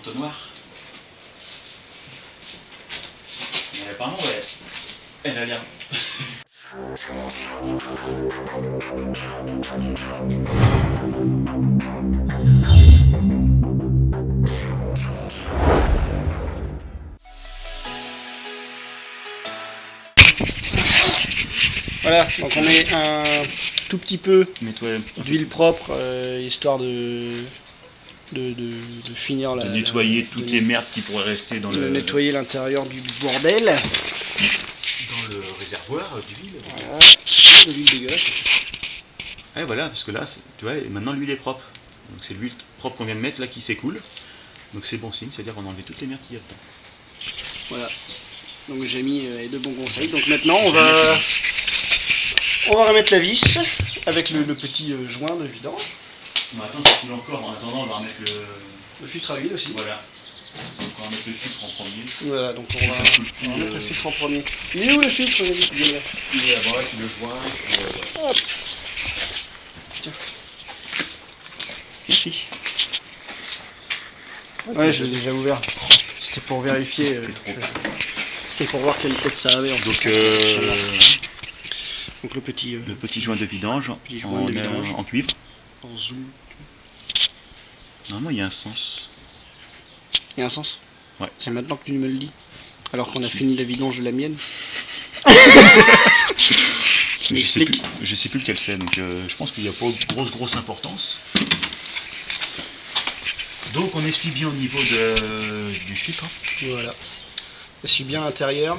l'entonnoir. Mais apparemment, ouais, elle a l'air... Voilà, donc on met un tout petit peu d'huile propre, histoire de finir de nettoyer toutes les merdes qui pourraient rester dans le... nettoyer l'intérieur du bordel. Dans le réservoir d'huile. Voilà, de l'huile dégueulasse. Ouais, voilà, parce que là, tu vois, maintenant l'huile est propre. Donc c'est l'huile propre qu'on vient de mettre là qui s'écoule. Donc c'est bon signe, c'est-à-dire qu'on a enlevé toutes les merdes qu'il y a dedans. Voilà, donc j'ai mis les deux bons conseils. Donc maintenant on va remettre la vis avec le petit joint de vidange. On va attendre ça coule encore, en attendant on va remettre le filtre à huile aussi. Voilà. Donc on va mettre le filtre en premier. Voilà, donc on va mettre le filtre en premier. Il est où le filtre? Il est à droite, le joint. Hop. Tiens. Ici. Ouais, je l'ai déjà ouvert. C'était pour vérifier. C'était pour voir quelle tête ça avait. En donc, donc le petit joint de vidange, en cuivre. En zoom. Normalement il y a un sens. Il y a un sens? Ouais. C'est maintenant que tu me le dis. Alors qu'on a fini la vidange de la mienne. Je sais plus lequel c'est, donc je pense qu'il n'y a pas grosse importance. Donc on essuie bien au niveau du filtre. Voilà. On essuie bien l'intérieur.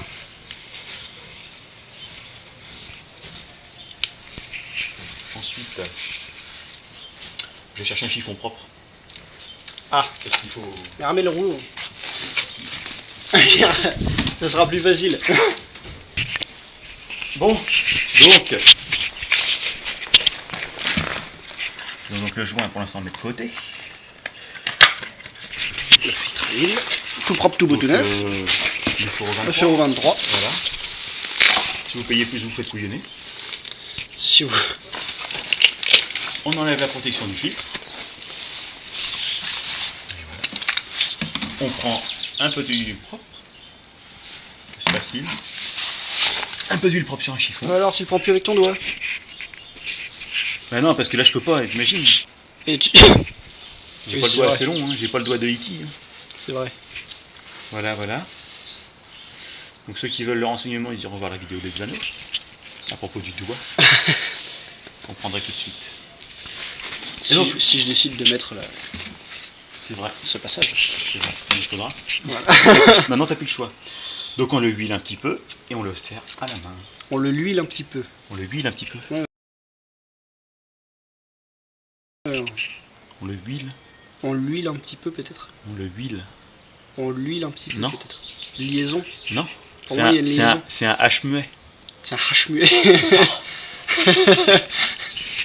Ensuite, je vais chercher un chiffon propre. Ah, qu'est-ce qu'il faut? Mais ramène le rouleau. Ça sera plus facile. Bon, donc le joint pour l'instant on met de côté. Le filtre à huile, tout propre, tout beau, tout neuf. Il faut au 23. Au 23. Voilà. Si vous payez plus, vous faites couillonner. Si vous... On enlève la protection du filtre. Voilà. On prend un peu d'huile propre. Que se passe-t-il? Un peu d'huile propre sur un chiffon. Alors tu le prends plus avec ton doigt? Bah non, parce que là je peux pas, t'imagines. Et tu... J'ai pas le doigt assez long, hein. J'ai pas le doigt de E.T. Hein. C'est vrai. Voilà. Donc ceux qui veulent le renseignement, ils iront voir la vidéo d'Exano à propos du doigt. Vous comprendrez tout de suite. Si je décide de mettre c'est vrai. Ce passage. C'est vrai, il faudra. Voilà. Maintenant t'as plus le choix. Donc on le huile un petit peu et on le sert à la main. On le huile un petit peu. On le huile un petit peu. Ouais. On le huile. On l'huile un petit peu peut-être. On le huile. On l'huile un petit peu peut-être. Liaison. Non. C'est un H muet. C'est un H muet.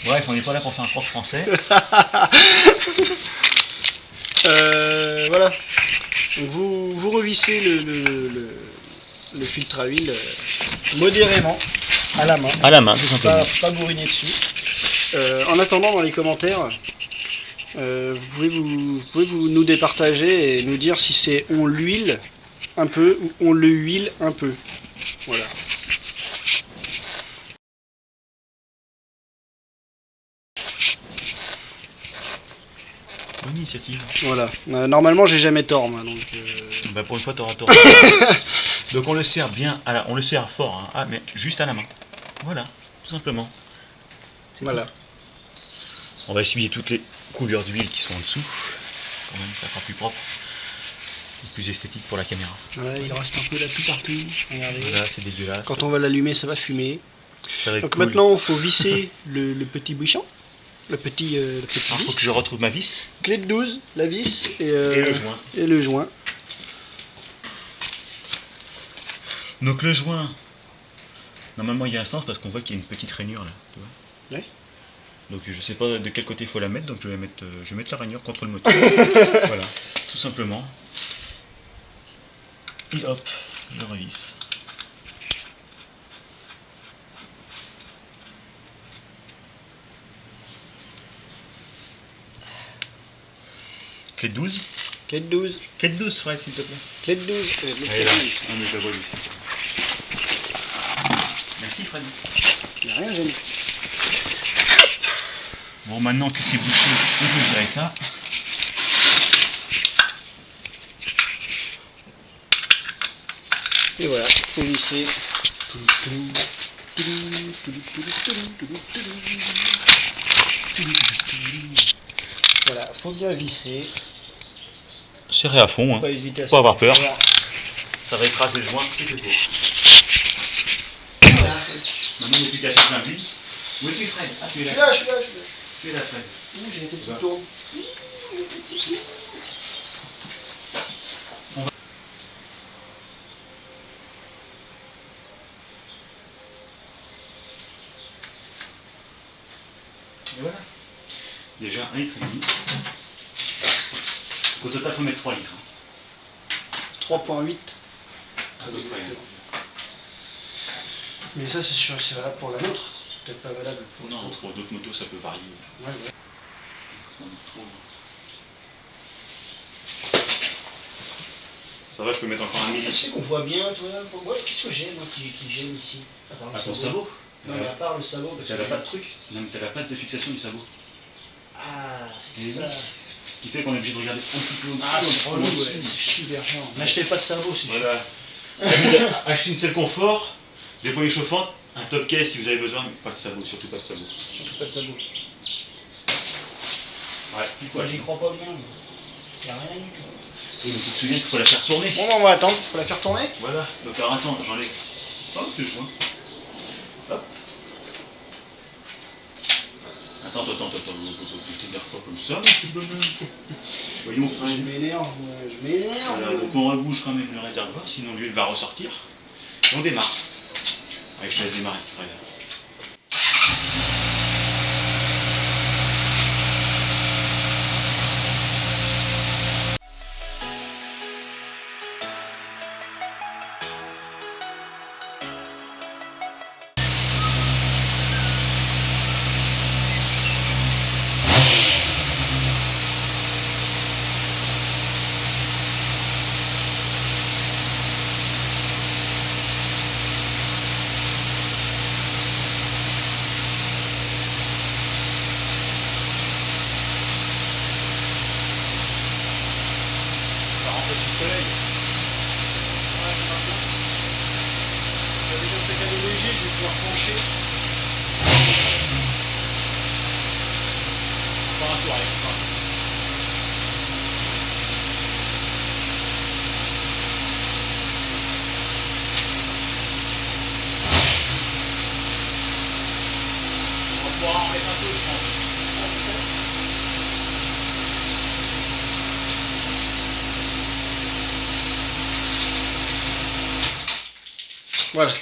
Bref, on n'est pas là pour faire un prof français. Voilà. Donc vous revissez le filtre à huile modérément à la main. À la main, tout simplement. Pas bourriner dessus. En attendant, dans les commentaires, vous pouvez nous départager et nous dire si c'est on l'huile un peu ou on le huile un peu. Voilà. Bonne initiative. Voilà. Normalement, j'ai jamais tort, moi. Donc, bah pour une fois, t'auras tort. Donc on le sert bien, on le sert fort, hein. Ah, mais juste à la main. Voilà, tout simplement. Voilà. Tout. On va essuyer toutes les couleurs d'huile qui sont en dessous. Quand même, ça sera plus propre. Et plus esthétique pour la caméra. Ouais, il reste un peu là tout partout. Regardez. Voilà, c'est dégueulasse. Quand on va l'allumer, ça va fumer. Ça va être donc cool. maintenant, il faut visser le petit bouchon. Le petit vis. Il faut que je retrouve ma vis. Clé de 12, la vis et le joint. Et le joint. Donc le joint, normalement il y a un sens parce qu'on voit qu'il y a une petite rainure là. Tu vois. Ouais. Donc je sais pas de quel côté il faut la mettre, donc je vais mettre la rainure contre le moteur. Voilà, tout simplement. Et hop, je revisse. Clé de 12. Clé de 12. Clé de 12, ouais, s'il te plaît. Clé de 12. Allez là, un mais je la vois lui. Merci Fred. Il n'y a rien gêné. Bon, maintenant que c'est bouché, on peut virer ça. Et voilà, faut visser. Voilà, faut bien visser. Serré à fond, hein. Pas hésiter à Faut avoir se peur. faire. Ça va écraser le joint, c'est tout. Voilà. Maintenant, il n'y a plus qu'à faire plein de vie. Où es-tu, Fred? Ah, tu es Je là. suis là, je suis là, je suis là. Tu es là, Fred. Ouh, j'ai été tout Va. tourne. Et voilà. Déjà 1,5 litre. Au total, il faut mettre 3 litres. 3.8. À peu près. Mais ça, c'est sûr, c'est valable pour la nôtre. C'est peut-être pas valable pour Non, d'autres. pour d'autres motos, ça peut varier. Ouais, ouais. Ça va, je peux mettre encore un Est-ce millilitre. qu'on voit bien, toi? Moi, qu'est-ce que j'ai, moi, qui gêne ici? À part le Ah, ton sabot. sabot? Non, mais à part le sabot, parce T'as que... la patte truc. Non, mais t'as la patte de fixation du sabot. Ah, c'est Et ça. Ce qui fait qu'on est obligé de regarder un petit peu au-dessus. Ah, c'est un petit peu relou, au-dessus. ouais. C'est super chiant. N'achetez pas de sabot, c'est chiant. Voilà. Achetez une selle confort, des poignées chauffantes, un top case si vous avez besoin, mais pas de sabot, surtout pas de sabot. Surtout pas de sabot. Ouais, puis quoi, Moi, j'y crois pas bien. Il n'y a rien du tout. Oui, mais tu te souviens qu'il faut la faire tourner. Bon, on va attendre. Faut la faire tourner. Voilà, donc alors attends, j'enlève. Hop, le joint. Hop. Attends, vous t'énerve pas comme ça, mon petit bonhomme. Voyons, Je m'énerve, moi, je m'énerve. voilà, donc on rebouche quand même le réservoir, sinon l'huile va ressortir. Et on démarre. Allez, je te laisse démarrer, Fred. On va rentrer sous le soleil. Ouais, ça marche bien. J'avais déjà sac à dos léger, je vais pouvoir pencher. Encore un tour, allez, encore un tour. On va pouvoir en mettre un peu, je pense. Ah, c'est ça. Voilà.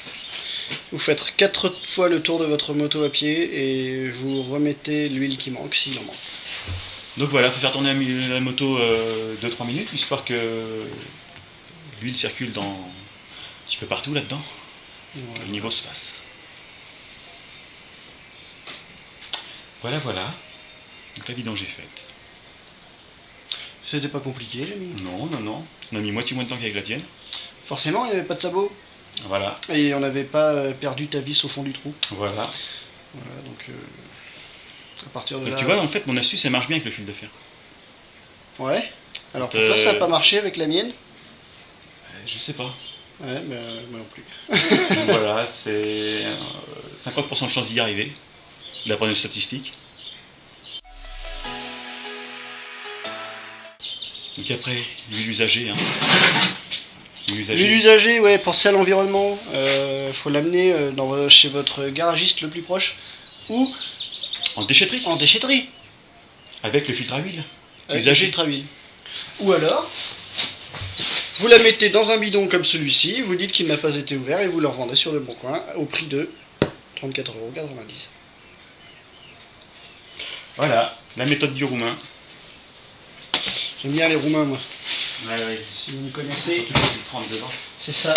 Vous faites 4 fois le tour de votre moto à pied et vous remettez l'huile qui manque s'il en manque. Donc voilà, il faut faire tourner la moto 2-3 minutes, histoire que l'huile circule dans un petit peu partout là-dedans, que le niveau se fasse. Voilà, voilà. Donc la vidange est faite. C'était pas compliqué, j'ai mis. Non, non, non. On a mis moitié moins de temps qu'avec la tienne. Forcément, il n'y avait pas de sabot. Voilà, Et on n'avait pas perdu ta vis au fond du trou. voilà. Voilà, donc à partir de Donc là... tu vois, en fait, mon astuce, elle marche bien avec le fil de fer. Ouais. Alors pour toi, ça n'a pas marché avec la mienne? Je sais pas. Ouais, mais moi non plus. Donc voilà, c'est 50% de chance d'y arriver, d'après nos statistiques. Donc après, l'huile usagée. Hein. L'huile usagée, ouais, pensez à l'environnement. Faut l'amener chez votre garagiste le plus proche. Ou En déchetterie, en déchetterie. avec le filtre à huile. Avec Usagé. le filtre à huile. Ou alors, vous la mettez dans un bidon comme celui-ci, vous dites qu'il n'a pas été ouvert et vous le revendez sur le bon coin au prix de 34,90 €. Voilà, la méthode du roumain. J'aime bien les Roumains, moi. Ouais, ouais. Si vous me connaissez, Surtout quand il trempe dedans. c'est ça.